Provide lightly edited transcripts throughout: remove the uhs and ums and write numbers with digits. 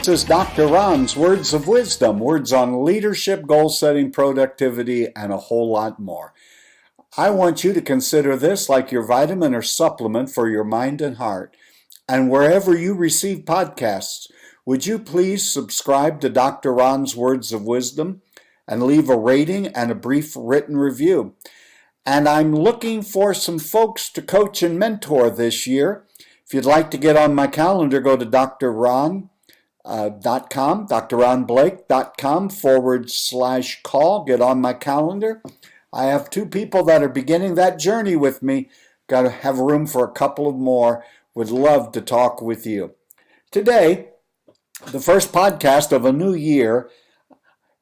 This is Dr. Ron's Words of Wisdom, words on leadership, goal setting, productivity, and a whole lot more. I want you to consider this like your vitamin or supplement for your mind and heart. And wherever you receive podcasts, would you please subscribe to Dr. Ron's Words of Wisdom and leave a rating and a brief written review. And I'm looking for some folks to coach and mentor this year. If you'd like to get on my calendar, go to drron.com, drronblake.com/call. Get on my calendar. I have 2 people that are beginning that journey with me. Got to have room for a couple of more. Would love to talk with you. Today, the first podcast of a new year,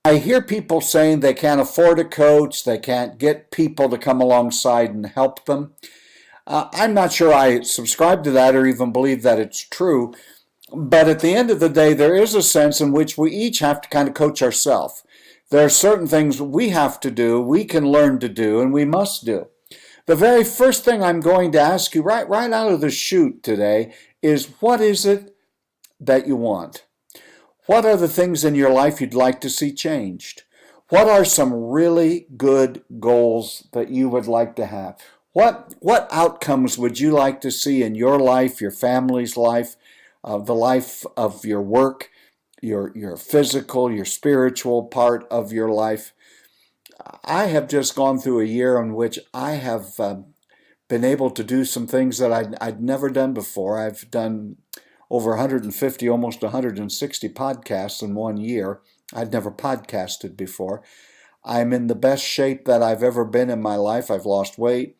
I hear people saying they can't afford a coach, they can't get people to come alongside and help them. I'm not sure I subscribe to that or even believe that it's true, but at the end of the day, there is a sense in which we each have to kind of coach ourselves. There are certain things we have to do, we can learn to do, and we must do. The very first thing I'm going to ask you right out of the chute today is, what is it that you want? What are the things in your life you'd like to see changed? What are some really good goals that you would like to have? What outcomes would you like to see in your life, your family's life, the life of your work, your physical, your spiritual part of your life? I have just gone through a year in which I have been able to do some things that I'd never done before. I've done over 150, almost 160 podcasts in 1 year. I'd never podcasted before. I'm in the best shape that I've ever been in my life. I've lost weight,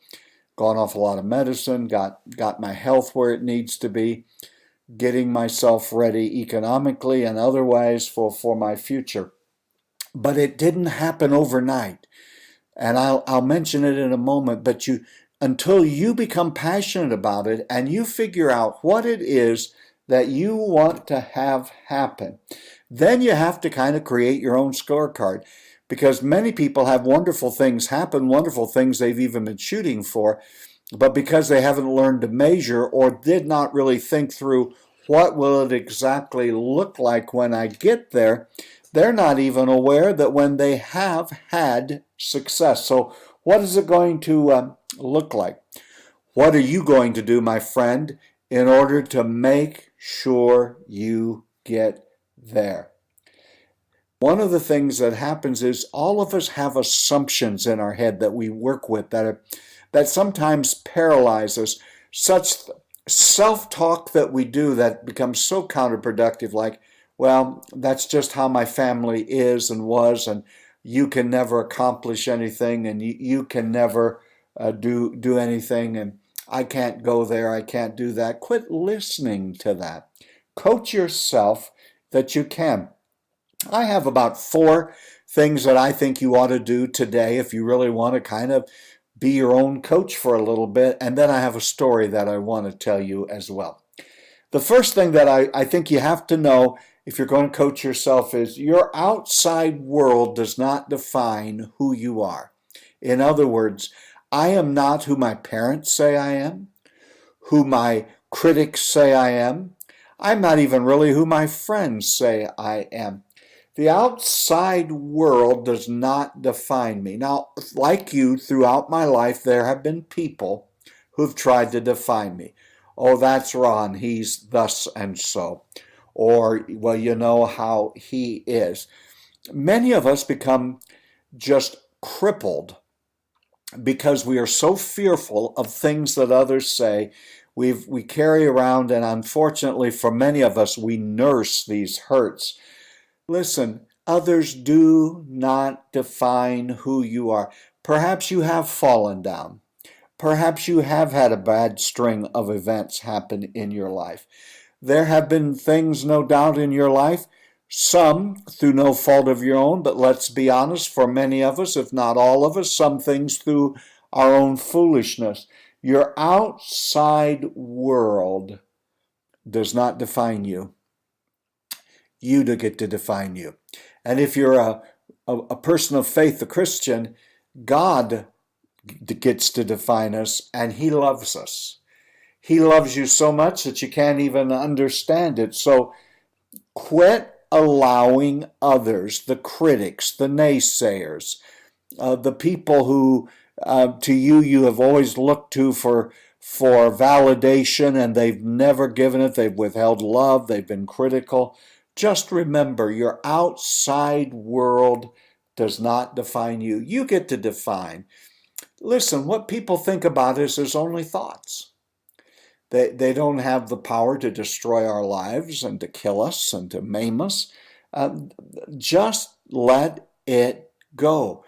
gone off a lot of medicine, got my health where it needs to be, getting myself ready economically and otherwise for my future. But it didn't happen overnight. And I'll mention it in a moment, but until you become passionate about it and you figure out what it is that you want to have happen, then you have to kind of create your own scorecard. Because many people have wonderful things happen, wonderful things they've even been shooting for, but because they haven't learned to measure or did not really think through what will it exactly look like when I get there, they're not even aware that when they have had success. So what is it going to look like? What are you going to do, my friend, in order to make sure you get there? One of the things that happens is all of us have assumptions in our head that we work with that sometimes paralyze us. Such self-talk that we do that becomes so counterproductive, like, well, that's just how my family is and was, and you can never accomplish anything, and you can never do anything, and I can't go there, I can't do that. Quit listening to that. Coach yourself that you can. I have about 4 things that I think you ought to do today if you really want to kind of be your own coach for a little bit, and then I have a story that I want to tell you as well. The first thing that I think you have to know if you're going to coach yourself is your outside world does not define who you are. In other words, I am not who my parents say I am, who my critics say I am. I'm not even really who my friends say I am. The outside world does not define me. Now, like you, throughout my life, there have been people who've tried to define me. Oh, that's Ron, he's thus and so. Or, well, you know how he is. Many of us become just crippled because we are so fearful of things that others say. We carry around, and unfortunately for many of us, we nurse these hurts. Listen, others do not define who you are. Perhaps you have fallen down. Perhaps you have had a bad string of events happen in your life. There have been things, no doubt, in your life, some through no fault of your own, but let's be honest, for many of us, if not all of us, some things through our own foolishness. Your outside world does not define you. You do get to define you. And if you're a person of faith, a Christian, God gets to define us, and He loves us. He loves you so much that you can't even understand it. So Quit allowing others, the critics, the naysayers, the people who to you have always looked to for validation, and they've never given it. They've withheld love. They've been critical. Just remember, your outside world does not define you. You get to define. Listen, what people think about us is only thoughts. They don't have the power to destroy our lives and to kill us and to maim us. Just let it go.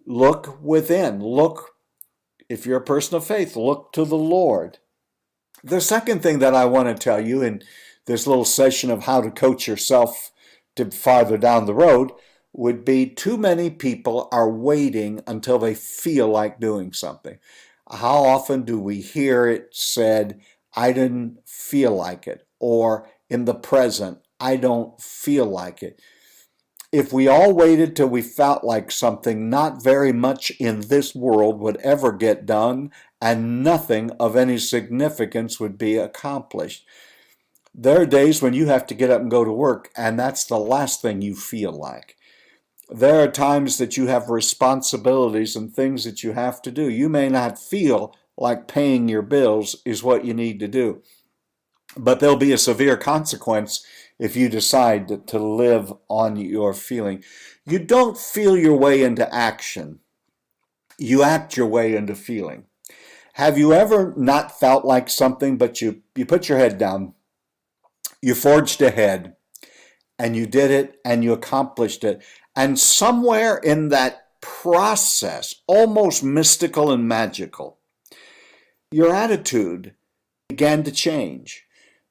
Look within. Look, if you're a person of faith, look to the Lord. The second thing that I want to tell you in this little session of how to coach yourself to farther down the road would be too many people are waiting until they feel like doing something. How often do we hear it said, I didn't feel like it, or in the present, I don't feel like it. If we all waited till we felt like something, not very much in this world would ever get done, and nothing of any significance would be accomplished. There are days when you have to get up and go to work, and that's the last thing you feel like. There are times that you have responsibilities and things that you have to do. You may not feel like paying your bills is what you need to do, but there'll be a severe consequence if you decide to live on your feeling. You don't feel your way into action. You act your way into feeling. Have you ever not felt like something, but you put your head down, you forged ahead, and you did it, and you accomplished it, and somewhere in that process, almost mystical and magical, your attitude began to change.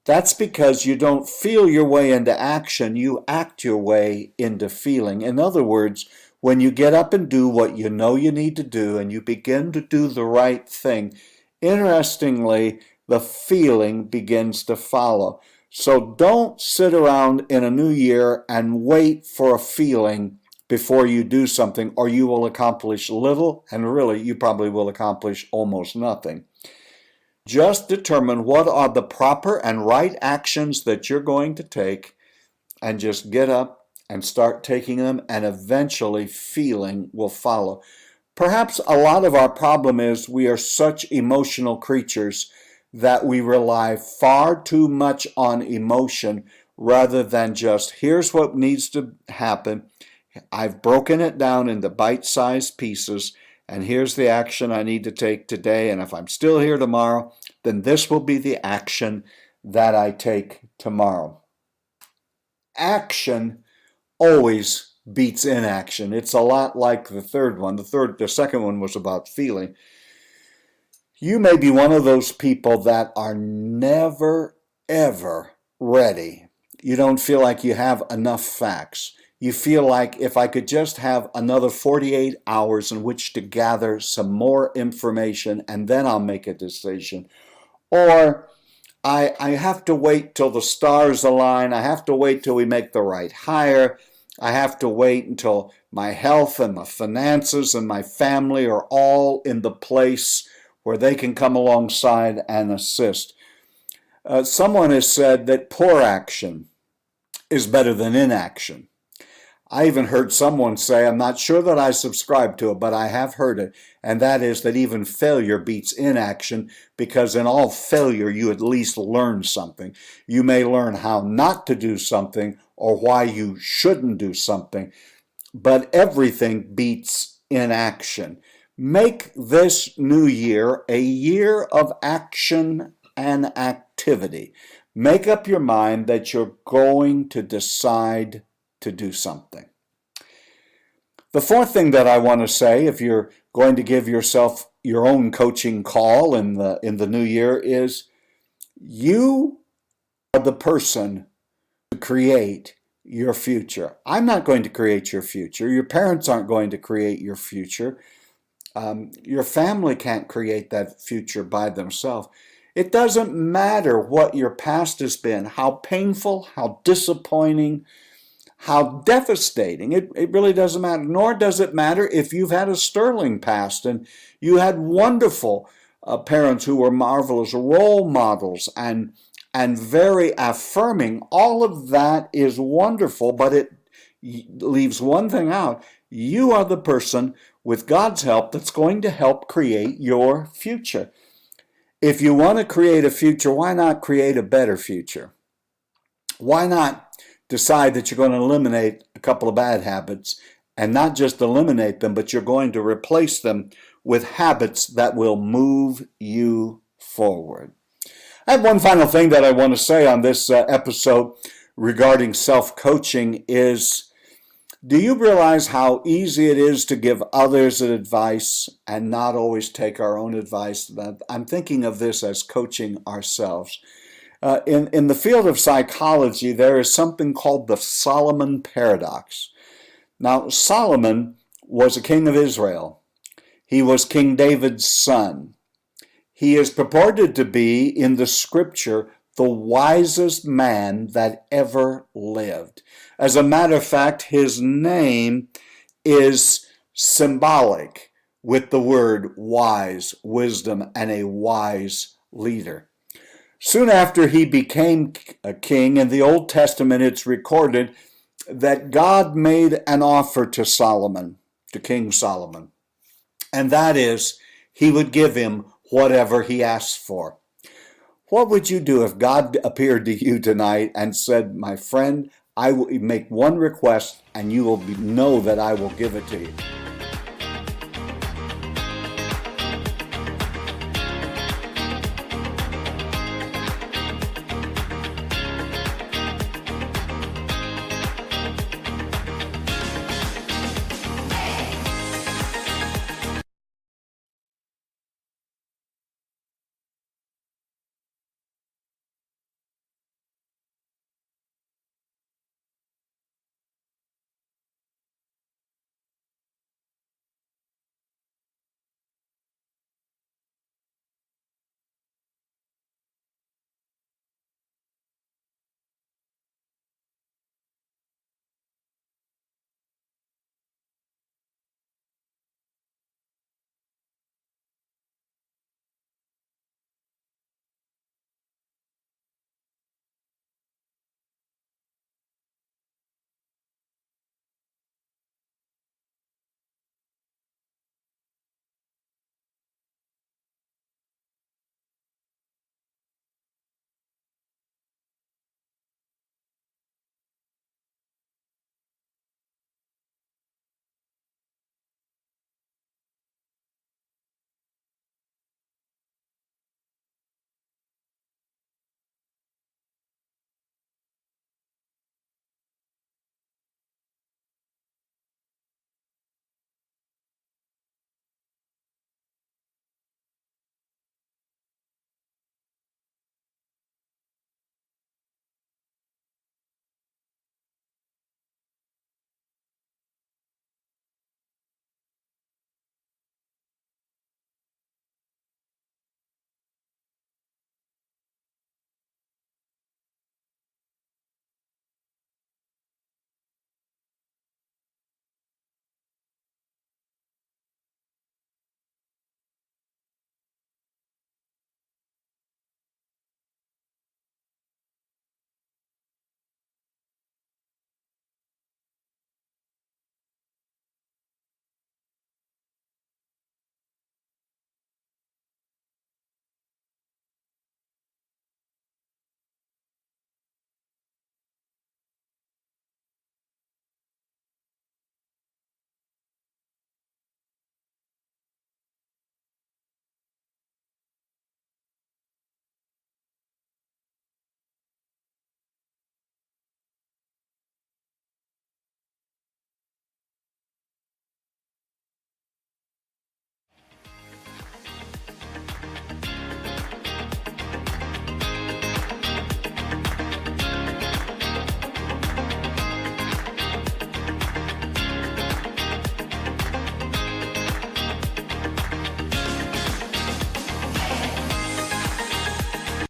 That's because you don't feel your way into action, you act your way into feeling. In other words, when you get up and do what you know you need to do and you begin to do the right thing, interestingly, the feeling begins to follow. So don't sit around in a new year and wait for a feeling before you do something, or you will accomplish little, and really you probably will accomplish almost nothing. Just determine what are the proper and right actions that you're going to take, and just get up and start taking them, and eventually feeling will follow. Perhaps a lot of our problem is we are such emotional creatures that we rely far too much on emotion rather than just, here's what needs to happen. I've broken it down into bite-sized pieces, and here's the action I need to take today, and if I'm still here tomorrow, then this will be the action that I take tomorrow. Action always beats inaction. It's a lot like the third one. The second one was about feeling. You may be one of those people that are never, ever ready. You don't feel like you have enough facts. You feel like if I could just have another 48 hours in which to gather some more information and then I'll make a decision. Or I have to wait till the stars align. I have to wait till we make the right hire. I have to wait until my health and my finances and my family are all in the place where they can come alongside and assist. Someone has said that poor action is better than inaction. I even heard someone say, I'm not sure that I subscribe to it, but I have heard it, and that is that even failure beats inaction, because in all failure you at least learn something. You may learn how not to do something or why you shouldn't do something, but everything beats inaction. Make this new year a year of action and activity. Make up your mind that you're going to decide to do something. The fourth thing that I want to say, if you're going to give yourself your own coaching call in the new year, is you are the person to create your future. I'm not going to create your future. Your parents aren't going to create your future. Your family can't create that future by themselves. It doesn't matter what your past has been, how painful, how disappointing, how devastating. It really doesn't matter. Nor does it matter if you've had a sterling past and you had wonderful parents who were marvelous role models and and very affirming. All of that is wonderful, but it leaves one thing out. You are the person with God's help that's going to help create your future. If you want to create a future, why not create a better future? Why not decide that you're going to eliminate a couple of bad habits, and not just eliminate them, but you're going to replace them with habits that will move you forward? I have one final thing that I want to say on this episode regarding self-coaching is, do you realize how easy it is to give others advice and not always take our own advice? I'm thinking of this as coaching ourselves. In the field of psychology, there is something called the Solomon paradox. Now, Solomon was a king of Israel. He was King David's son. He is purported to be, in the scripture, the wisest man that ever lived. As a matter of fact, his name is symbolic with the word wise, wisdom, and a wise leader. Soon after he became a king, in the Old Testament it's recorded that God made an offer to Solomon, to King Solomon, and that is, he would give him whatever he asked for. What would you do if God appeared to you tonight and said, my friend, I will make one request and you will know that I will give it to you?